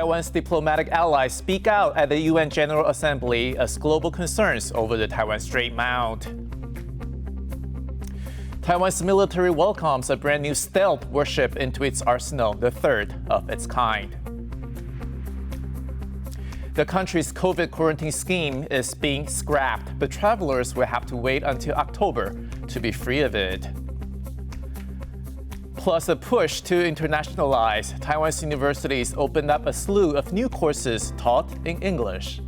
Taiwan's diplomatic allies speak out at the UN General Assembly as global concerns over the Taiwan Strait mount. Taiwan's military welcomes a brand new stealth warship into its arsenal, the third of its kind. The country's COVID quarantine scheme is being scrapped, but travelers will have to wait until October to be free of it. Plus a push to internationalize, Taiwan's universities opened up a slew of new courses taught in English.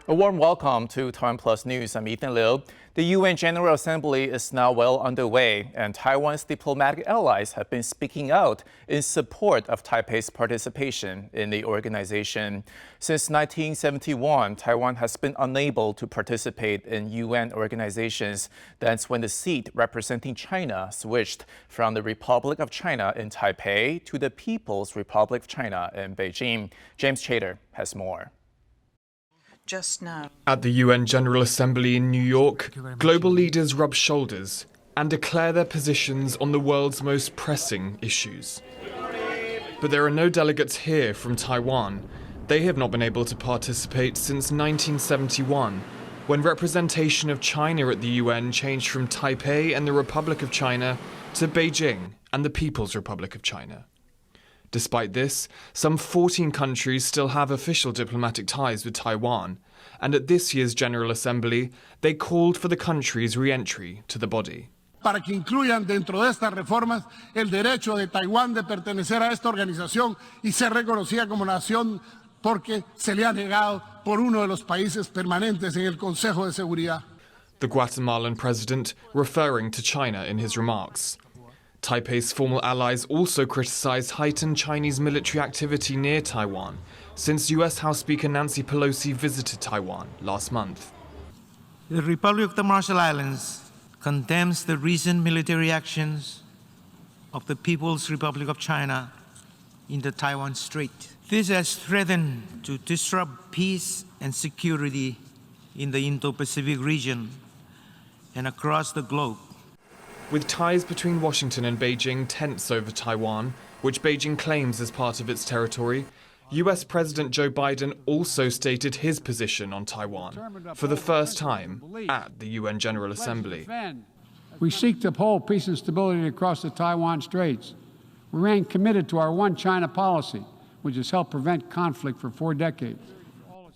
A warm welcome to TaiwanPlus News. I'm Ethan Liu. The UN General Assembly is now well underway, and Taiwan's diplomatic allies have been speaking out in support of Taipei's participation in the organization. Since 1971, Taiwan has been unable to participate in UN organizations. That's when the seat representing China switched from the Republic of China in Taipei to the People's Republic of China in Beijing. James Chater has more. Just now. At the UN General Assembly in New York, global leaders rub shoulders and declare their positions on the world's most pressing issues. But there are no delegates here from Taiwan. They have not been able to participate since 1971, when representation of China at the UN changed from Taipei and the Republic of China to Beijing and the People's Republic of China. Despite this, some 14 countries still have official diplomatic ties with Taiwan, and at this year's General Assembly, they called for the country's re-entry to the body. Para que incluyan dentro de estas reformas el derecho de Taiwán de pertenecer a esta organización y ser reconocida como nación porque se le ha negado por uno de los países permanentes en el Consejo de Seguridad. The Guatemalan president referring to China in his remarks. Taipei's former allies also criticized heightened Chinese military activity near Taiwan since US House Speaker Nancy Pelosi visited Taiwan last month. The Republic of the Marshall Islands condemns the recent military actions of the People's Republic of China in the Taiwan Strait. This has threatened to disrupt peace and security in the Indo-Pacific region and across the globe. With ties between Washington and Beijing tense over Taiwan, which Beijing claims as part of its territory, US President Joe Biden also stated his position on Taiwan for the first time at the UN General Assembly. We seek to uphold peace and stability across the Taiwan Straits. We remain committed to our one China policy, which has helped prevent conflict for 4 decades.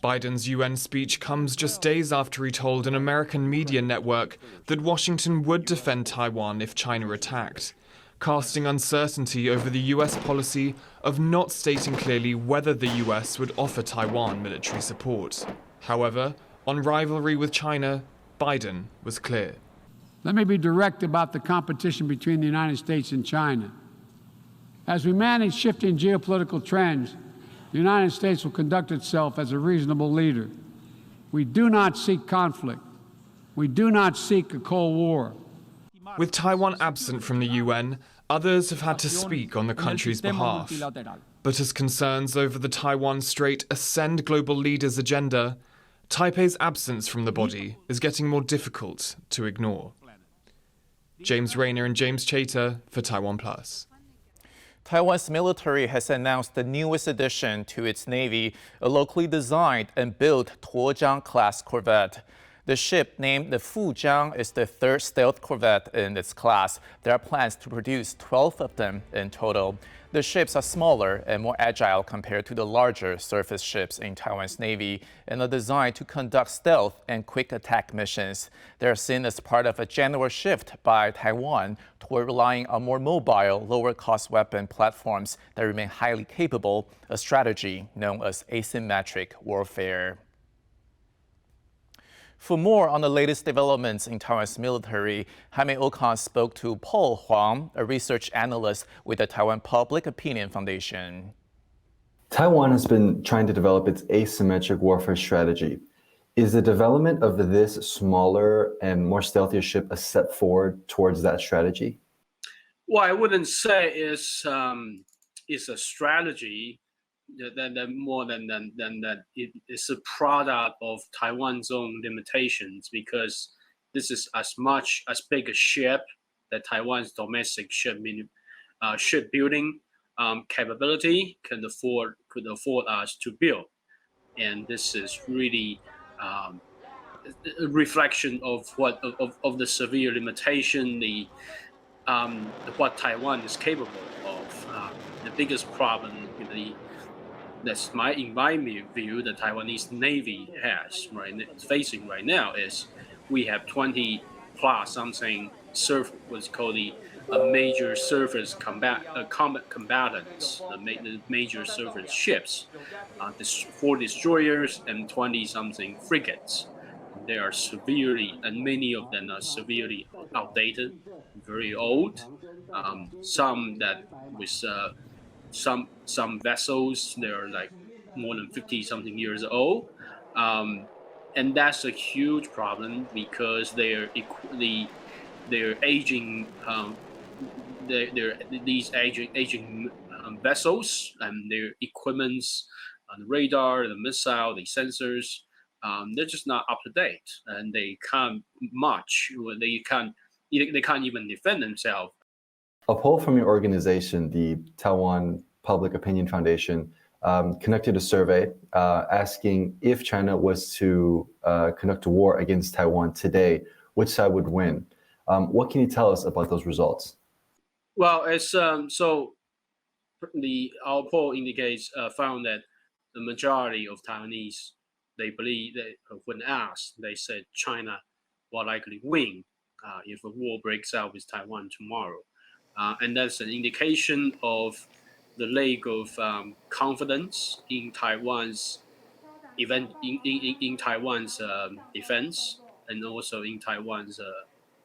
Biden's UN speech comes just days after he told an American media network that Washington would defend Taiwan if China attacked, casting uncertainty over the US policy of not stating clearly whether the US would offer Taiwan military support. However, on rivalry with China, Biden was clear. Let me be direct about the competition between the United States and China. As we manage shifting geopolitical trends, the United States will conduct itself as a reasonable leader. We do not seek conflict. We do not seek a Cold War. With Taiwan absent from the UN, others have had to speak on the country's behalf. But as concerns over the Taiwan Strait ascend global leaders' agenda, Taipei's absence from the body is getting more difficult to ignore. James Rayner and James Chater for TaiwanPlus. Taiwan's military has announced the newest addition to its navy, a locally designed and built Tuozhang-class corvette. The ship, named the Fujiang, is the third stealth corvette in its class. There are plans to produce 12 of them in total. The ships are smaller and more agile compared to the larger surface ships in Taiwan's navy and are designed to conduct stealth and quick attack missions. They are seen as part of a general shift by Taiwan toward relying on more mobile, lower-cost weapon platforms that remain highly capable, a strategy known as asymmetric warfare. For more on the latest developments in Taiwan's military, Jaime Ocon spoke to Paul Huang, a research analyst with the Taiwan Public Opinion Foundation. Taiwan has been trying to develop its asymmetric warfare strategy. Is the development of this smaller and more stealthier ship a step forward towards that strategy? Well, I wouldn't say it's a strategy. More than that, it's a product of Taiwan's own limitations, because this is as big a ship that Taiwan's domestic shipbuilding capability could afford us to build, and this is really a reflection of the severe limitation, what Taiwan is capable of. The biggest problem in my view, the Taiwanese Navy is facing right now is we have 20 plus something what's called the major surface combatants, the major surface ships, 4 destroyers and 20 something frigates. They are many of them are severely outdated, very old. Some that with some vessels, they're like more than 50 something years old, and that's a huge problem because they're aging. These aging vessels and their equipments, the radar, the missile, the sensors. They're just not up to date, and they can't even defend themselves. A poll from your organization, the Taiwan Public Opinion Foundation, conducted a survey asking if China was to conduct a war against Taiwan today, which side would win? What can you tell us about those results? Well, it's our poll indicates found that the majority of Taiwanese, they believe that when asked, they said China will likely win if a war breaks out with Taiwan tomorrow, and that's an indication of the lack of confidence in Taiwan's Taiwan's defense, and also in Taiwan's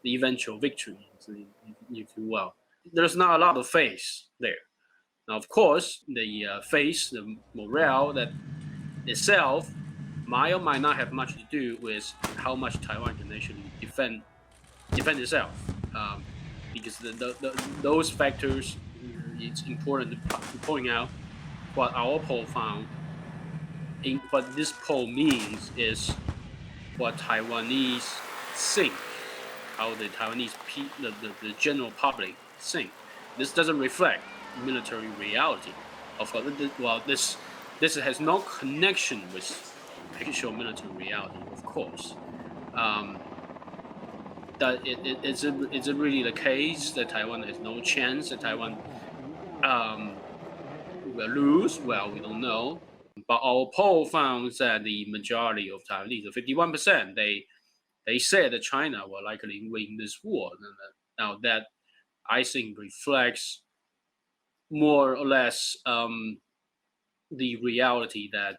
the eventual victory, if you will. There's not a lot of faith there. Now, of course, the faith, the morale that itself might or might not have much to do with how much Taiwan can actually defend itself, because those factors, it's important to point out what our poll found. What this poll means is what Taiwanese think, how the Taiwanese the general public think. This doesn't reflect military reality. Of course, this has no connection with actual military reality. Of course, that it's really the case that Taiwan has no chance, that Taiwan will lose. Well, we don't know. But our poll found that the majority of Taiwanese, 51%, they said that China will likely win this war. Now that, I think, reflects more or less the reality that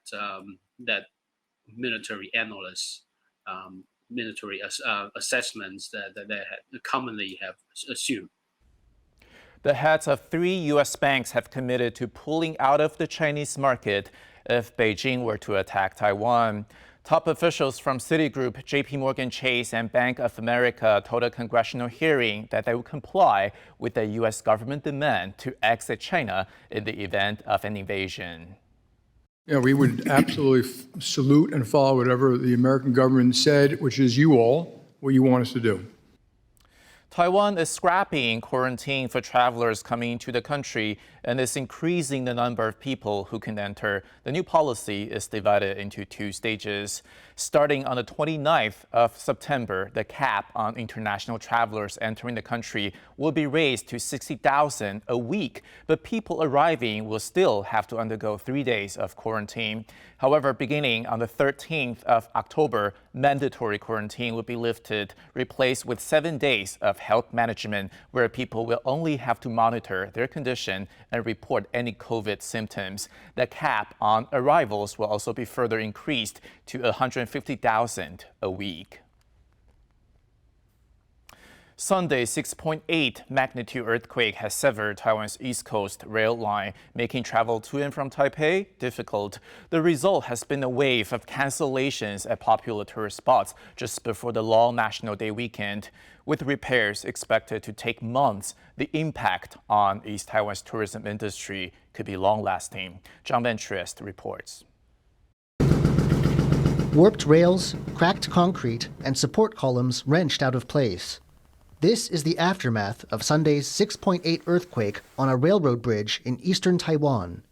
that military analysts, military assessments that they commonly have assumed. The heads of 3 U.S. banks have committed to pulling out of the Chinese market if Beijing were to attack Taiwan. Top officials from Citigroup, JP Morgan Chase, and Bank of America told a congressional hearing that they would comply with the U.S. government demand to exit China in the event of an invasion. Yeah, we would absolutely salute and follow whatever the American government said, which is what you want us to do. Taiwan is scrapping quarantine for travelers coming into the country and is increasing the number of people who can enter. The new policy is divided into 2 stages. Starting on the 29th of September, the cap on international travelers entering the country will be raised to 60,000 a week, but people arriving will still have to undergo 3 days of quarantine. However, beginning on the 13th of October, mandatory quarantine will be lifted, replaced with 7 days of health management, where people will only have to monitor their condition and report any COVID symptoms. The cap on arrivals will also be further increased to 150,000 a week. Sunday, 6.8 magnitude earthquake has severed Taiwan's East Coast rail line, making travel to and from Taipei difficult. The result has been a wave of cancellations at popular tourist spots just before the long National Day weekend. With repairs expected to take months, the impact on East Taiwan's tourism industry could be long-lasting. Zhang Van Triest reports. Warped rails, cracked concrete, and support columns wrenched out of place. This is the aftermath of Sunday's 6.8 earthquake on a railroad bridge in eastern Taiwan.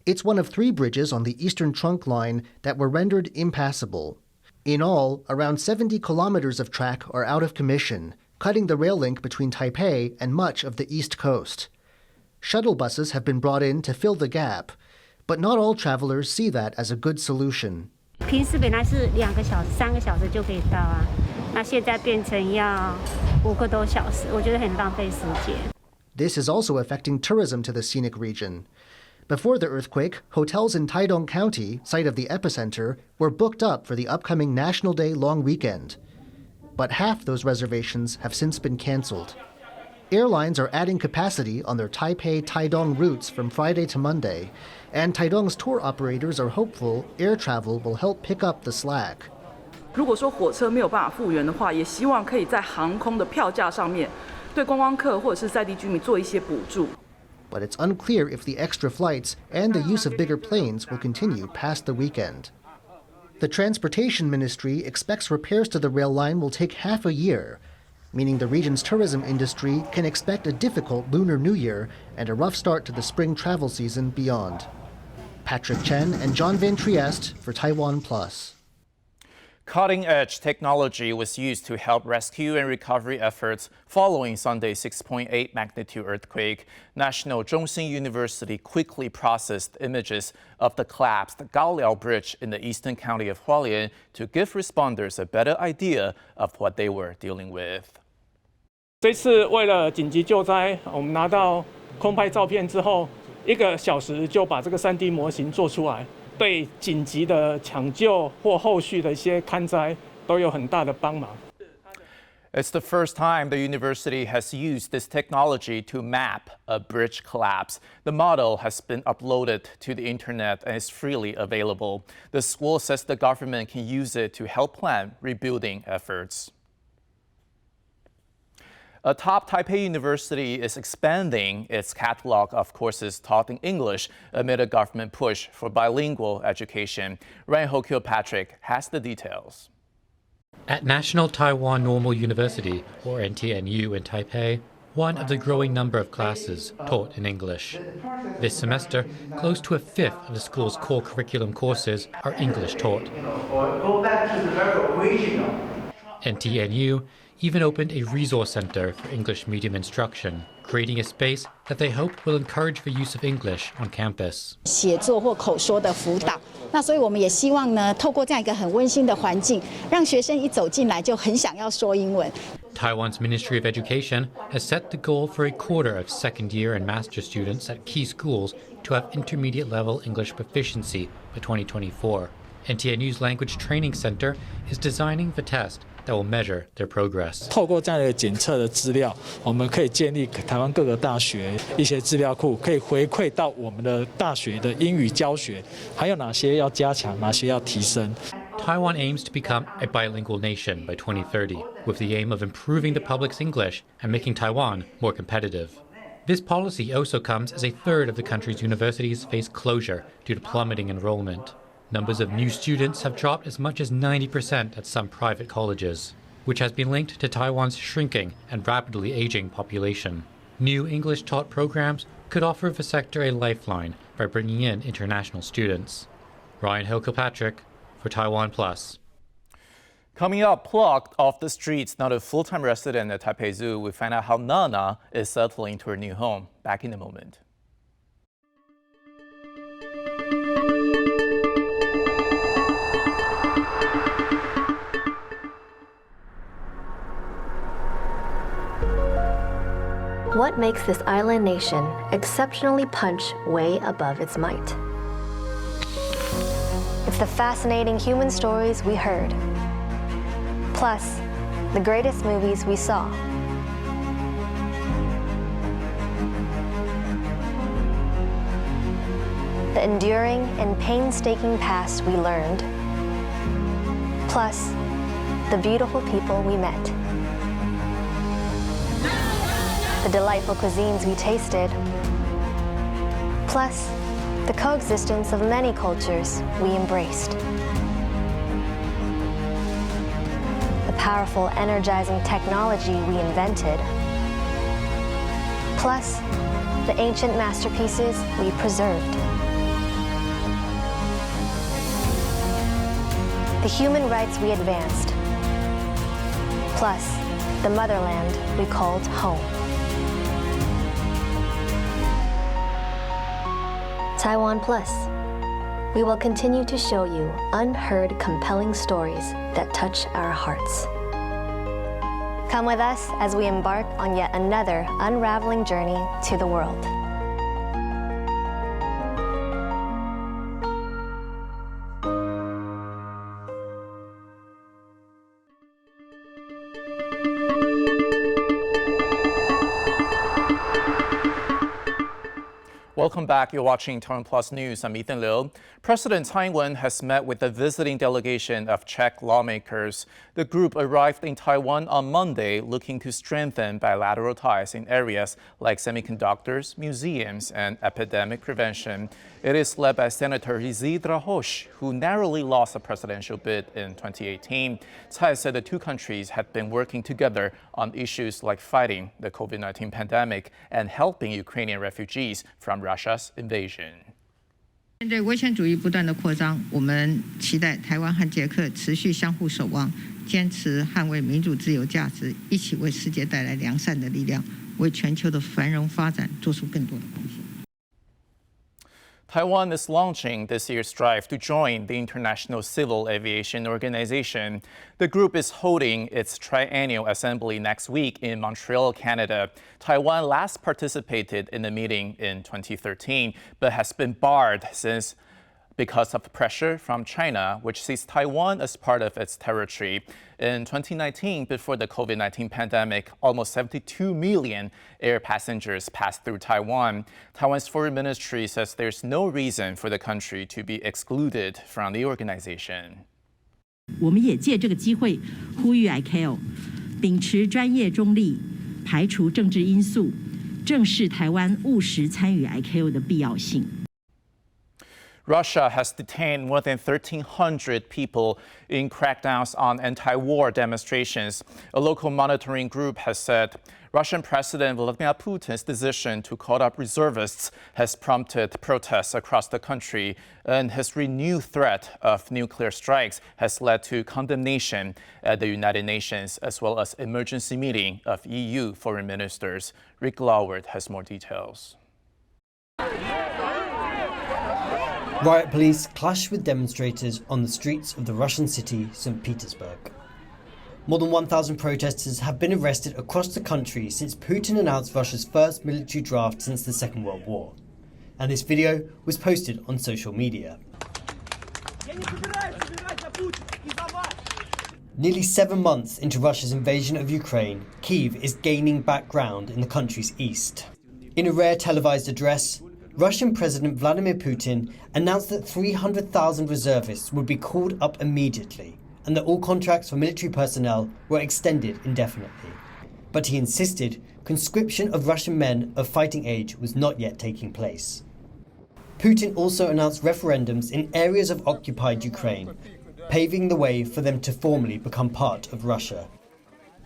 It's one of 3 bridges on the eastern trunk line that were rendered impassable. In all, around 70 kilometers of track are out of commission, cutting the rail link between Taipei and much of the east coast. Shuttle buses have been brought in to fill the gap, but not all travelers see that as a good solution. 平时本来是2个小时、3个小时就可以到啊，那现在变成要5个多小时，我觉得很浪费时间。 This is also affecting tourism to the scenic region. Before the earthquake, hotels in Taidong County, site of the epicenter, were booked up for the upcoming National Day long weekend. But half those reservations have since been canceled. Airlines are adding capacity on their Taipei-Taidong routes from Friday to Monday, and Taidong's tour operators are hopeful air travel will help pick up the slack. 如果说火车没有办法复原的话，也希望可以在航空的票价上面对观光客或者是在地居民做一些补助。 But it's unclear if the extra flights and the use of bigger planes will continue past the weekend. The Transportation Ministry expects repairs to the rail line will take half a year, meaning the region's tourism industry can expect a difficult Lunar New Year and a rough start to the spring travel season beyond. Patrick Chen and John Van Trieste for TaiwanPlus. Cutting-edge technology was used to help rescue and recovery efforts following Sunday's 6.8 magnitude earthquake. National Zhongxin University quickly processed images of the collapsed Gaoliao Bridge in the eastern county of Hualien to give responders a better idea of what they were dealing with. 这次为了紧急救灾，我们拿到空拍照片之后，1个小时就把这个3D 模型做出来。 对紧急的抢救或后续的一些勘灾都有很大的帮忙。It's the first time the university has used this technology to map a bridge collapse. The model has been uploaded to the internet and is freely available. The school says the government can use it to help plan rebuilding efforts. A top Taipei university is expanding its catalog of courses taught in English amid a government push for bilingual education. Ryan Ho-Kilpatrick has the details. At National Taiwan Normal University, or NTNU in Taipei, one of the growing number of classes taught in English. This semester, close to a fifth of the school's core curriculum courses are English taught. NTNU even opened a resource center for English medium instruction, creating a space that they hope will encourage the use of English on campus. 写作或口说的辅导，那所以我们也希望呢，透过这样一个很温馨的环境，让学生一走进来就很想要说英文。 Taiwan's Ministry of Education has set the goal for a quarter of second-year and master students at key schools to have intermediate-level English proficiency by 2024. NTNU's Language Training Center is designing the test that will measure their progress. 透过这样的检测的资料，我们可以建立台湾各个大学一些资料库，可以回馈到我们的大学的英语教学，还有哪些要加强，哪些要提升。 Taiwan aims to become a bilingual nation by 2030, with the aim of improving the public's English and making Taiwan more competitive. This policy also comes as a third of the country's universities face closure due to plummeting enrollment. Numbers of new students have dropped as much as 90% at some private colleges, which has been linked to Taiwan's shrinking and rapidly aging population. New English-taught programs could offer the sector a lifeline by bringing in international students. Ryan Ho-Kilpatrick for TaiwanPlus. Coming up, plucked off the streets, not a full-time resident at Taipei Zoo, we find out how Nana is settling to her new home. Back in a moment. What makes this island nation exceptionally punch way above its might? It's the fascinating human stories we heard, plus the greatest movies we saw. The enduring and painstaking past we learned, plus the beautiful people we met. The delightful cuisines we tasted, plus the coexistence of many cultures we embraced. powerful, energizing technology we invented, plus the ancient masterpieces we preserved. The human rights we advanced, plus the motherland we called home. TaiwanPlus. We will continue to show you unheard, compelling stories that touch our hearts. Come with us as we embark on yet another unraveling journey to the world. Welcome back. You're watching TaiwanPlus News. I'm Ethan Liu. President Tsai has met with a visiting delegation of Czech lawmakers. The group arrived in Taiwan on Monday, looking to strengthen bilateral ties in areas like semiconductors, museums, and epidemic prevention. It is led by Senator Isidra Hosh, who narrowly lost the presidential bid in 2018. Tsai said the two countries had been working together on issues like fighting the COVID-19 pandemic and helping Ukrainian refugees from Russia's invasion. 面对威权主义不断的扩张，我们期待台湾和捷克持续相互守望，坚持捍卫民主自由价值，一起为世界带来良善的力量，为全球的繁荣发展做出更多的贡献。 Taiwan is launching this year's drive to join the International Civil Aviation Organization. The group is holding its triennial assembly next week in Montreal, Canada. Taiwan last participated in the meeting in 2013, but has been barred since because of pressure from China, which sees Taiwan as part of its territory. In 2019, before the COVID-19 pandemic, almost 72 million air passengers passed through Taiwan. Taiwan's foreign ministry says there's no reason for the country to be excluded from the organization. 我们也借这个机会呼吁 ICAO 秉持专业中立，排除政治因素，正视台湾务实参与 ICAO 的必要性。 Russia has detained more than 1,300 people in crackdowns on anti-war demonstrations. A local monitoring group has said Russian President Vladimir Putin's decision to call up reservists has prompted protests across the country, and his renewed threat of nuclear strikes has led to condemnation at the United Nations, as well as emergency meeting of EU foreign ministers. Rick Laward has more details. Riot police clashed with demonstrators on the streets of the Russian city, St. Petersburg. More than 1,000 protesters have been arrested across the country since Putin announced Russia's first military draft since the Second World War. And this video was posted on social media. Nearly 7 months into Russia's invasion of Ukraine, Kyiv is gaining back ground in the country's east. In a rare televised address, Russian President Vladimir Putin announced that 300,000 reservists would be called up immediately and that all contracts for military personnel were extended indefinitely. But he insisted conscription of Russian men of fighting age was not yet taking place. Putin also announced referendums in areas of occupied Ukraine, paving the way for them to formally become part of Russia.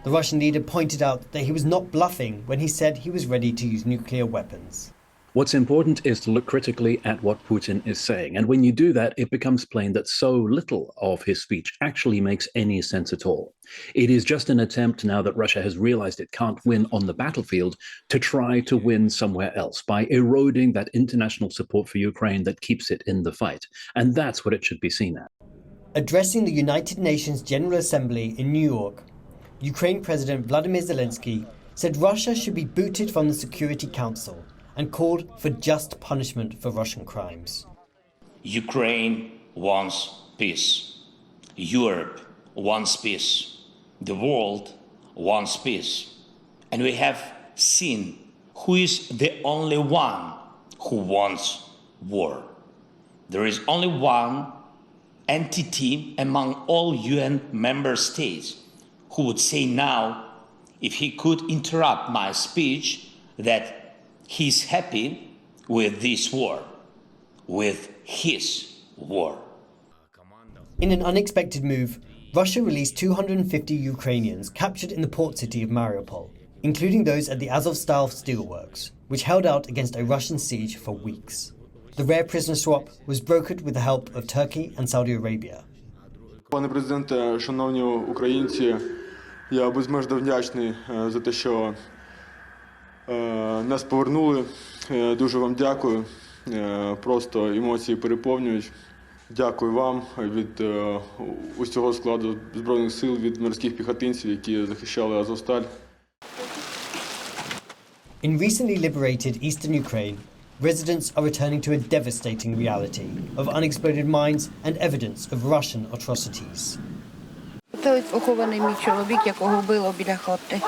The Russian leader pointed out that he was not bluffing when he said he was ready to use nuclear weapons. What's important is to look critically at what Putin is saying. And when you do that, it becomes plain that so little of his speech actually makes any sense at all. It is just an attempt, now that Russia has realized it can't win on the battlefield, to try to win somewhere else by eroding that international support for Ukraine that keeps it in the fight. And that's what it should be seen as. Addressing the United Nations General Assembly in New York, Ukraine President Vladimir Zelensky said Russia should be booted from the Security Council and called for just punishment for Russian crimes. Ukraine wants peace. Europe wants peace. The world wants peace. And we have seen who is the only one who wants war. There is only one entity among all UN member states who would say now, if he could interrupt my speech, that he's happy with this war, with his war. In an unexpected move, Russia released 250 Ukrainians captured in the port city of Mariupol, including those at the Azovstal steelworks, which held out against a Russian siege for weeks. The rare prisoner swap was brokered with the help of Turkey and Saudi Arabia. Пане президенте, шановні українці, я безмежно вдячний за те, що нас повернули. Дуже вам дякую. Просто емоції переповнюють. Дякую вам від усього складу Збройних сил, від морських піхотинців, які захищали Азовсталь. In recently liberated eastern Ukraine, residents are returning to a devastating reality of unexploded mines and evidence of Russian atrocities. Це похований мій чоловік, якого вбило біля хати.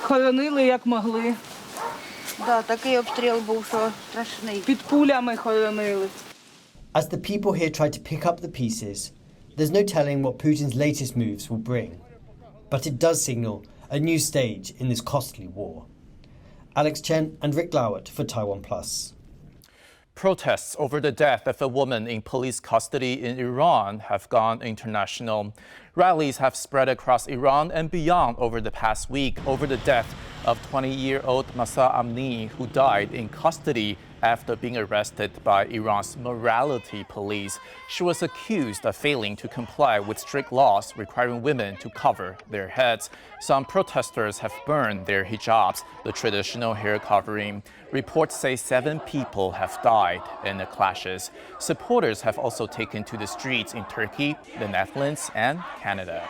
Хоронили як могли. Да, такий обстріл був, що страшний. Під пулями хоронили. As the people here try to pick up the pieces, there's no telling what Putin's latest moves will bring. But it does signal a new stage in this costly war. Alex Chen and Rick Lowett for TaiwanPlus. Protests over the death of a woman in police custody in Iran have gone international. Rallies have spread across Iran and beyond over the past week over the death of 20-year-old Mahsa Amini, who died in custody after being arrested by Iran's morality police. She was accused of failing to comply with strict laws requiring women to cover their heads. Some protesters have burned their hijabs, the traditional hair covering. Reports say 7 people have died in the clashes. Supporters have also taken to the streets in Turkey, the Netherlands, and Canada.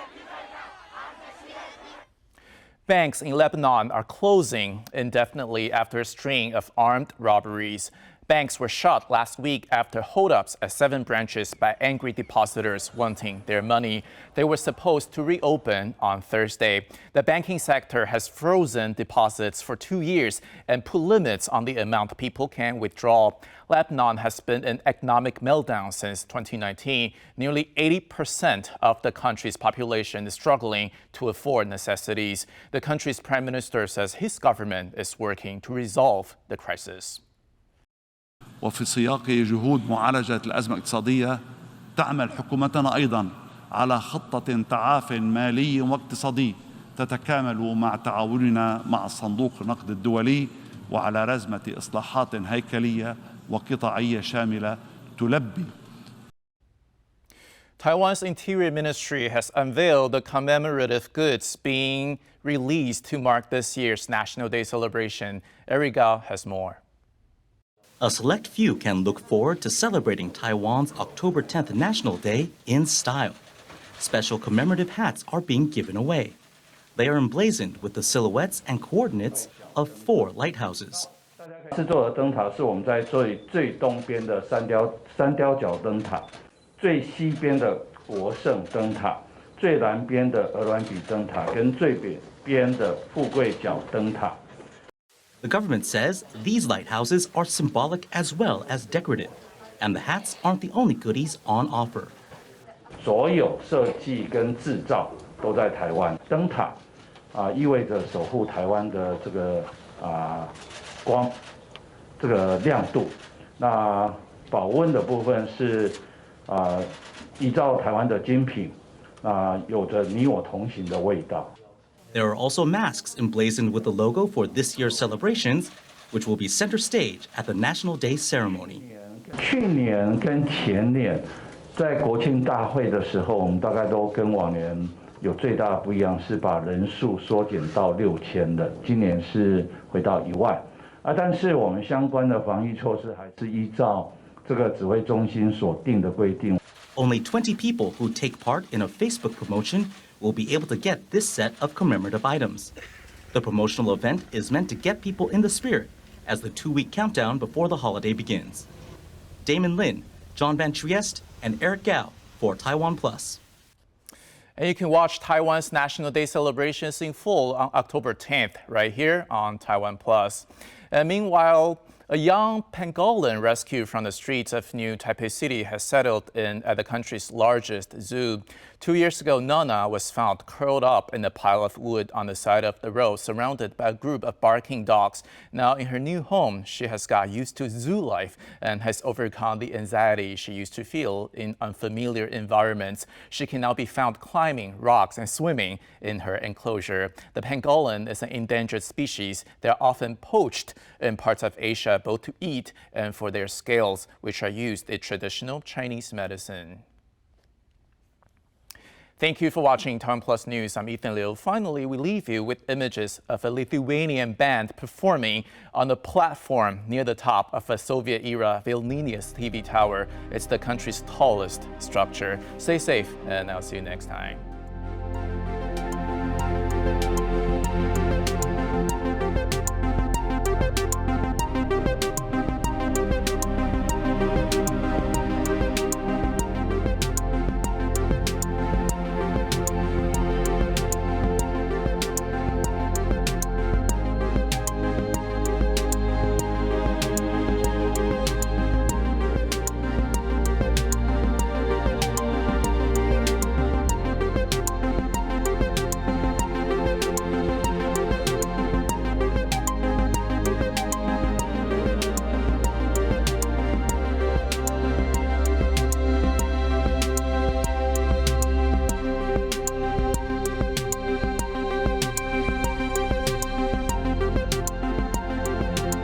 Banks in Lebanon are closing indefinitely after a string of armed robberies. Banks were shut last week after holdups at 7 branches by angry depositors wanting their money. They were supposed to reopen on Thursday. The banking sector has frozen deposits for 2 years and put limits on the amount people can withdraw. Lebanon has been in economic meltdown since 2019. Nearly 80% of the country's population is struggling to afford necessities. The country's prime minister says his government is working to resolve the crisis. وفي سياق جهود معالجة الأزمة الاقتصادية تعمل حكومتنا أيضا على خطة تعاف مالي واقتصادي تتكامل مع تعاوننا مع صندوق النقد الدولي وعلى رزمة إصلاحات هيكلية وقطاعية شاملة تلبي. Taiwan's Interior Ministry has unveiled the commemorative goods being released to mark this year's National Day celebration. Eric Gao has more. A select few can look forward to celebrating Taiwan's October 10th National Day in style. Special commemorative hats are being given away. They are emblazoned with the silhouettes and coordinates of 4 lighthouses. 制作的灯塔是我们在最东边的三雕角灯塔，最西边的国盛灯塔，最南边的鹅銮鼻灯塔，跟最北边的富贵角灯塔。 The government says these lighthouses are symbolic as well as decorative, and the hats aren't the only goodies on offer. 所有设计跟制造都在台湾。灯塔意味着守护台湾的这个光，这个亮度。那保温的部分是依照台湾的精品，有着你我同行的味道。 There are also masks emblazoned with the logo for this year's celebrations, which will be center stage at the National Day ceremony. 去年跟前年在国庆大会的时候，我们大概都跟往年有最大的不一样，是把人数缩减到6000的，今年是回到1万。但是我们相关的防疫措施还是依照这个指挥中心所定的规定。 Only 20 people who take part in a Facebook promotion will be able to get this set of commemorative items. The promotional event is meant to get people in the spirit as the 2-week countdown before the holiday begins. Damon Lin, John Van Trieste, and Eric Gao for TaiwanPlus. And you can watch Taiwan's National Day celebrations in full on October 10th right here on TaiwanPlus. And meanwhile, A young pangolin rescued from the streets of New Taipei City has settled in at the country's largest zoo. 2 years ago, Nana was found curled up in a pile of wood on the side of the road, surrounded by a group of barking dogs. Now, in her new home, she has got used to zoo life and has overcome the anxiety she used to feel in unfamiliar environments. She can now be found climbing rocks and swimming in her enclosure. The pangolin is an endangered species. They are often poached in parts of Asia, both to eat and for their scales, which are used in traditional Chinese medicine. Thank you for watching TaiwanPlus News. I'm Ethan Liu. Finally, we leave you with images of a Lithuanian band performing on the platform near the top of a Soviet-era Vilnius TV tower. It's the country's tallest structure. Stay safe, and I'll see you next time.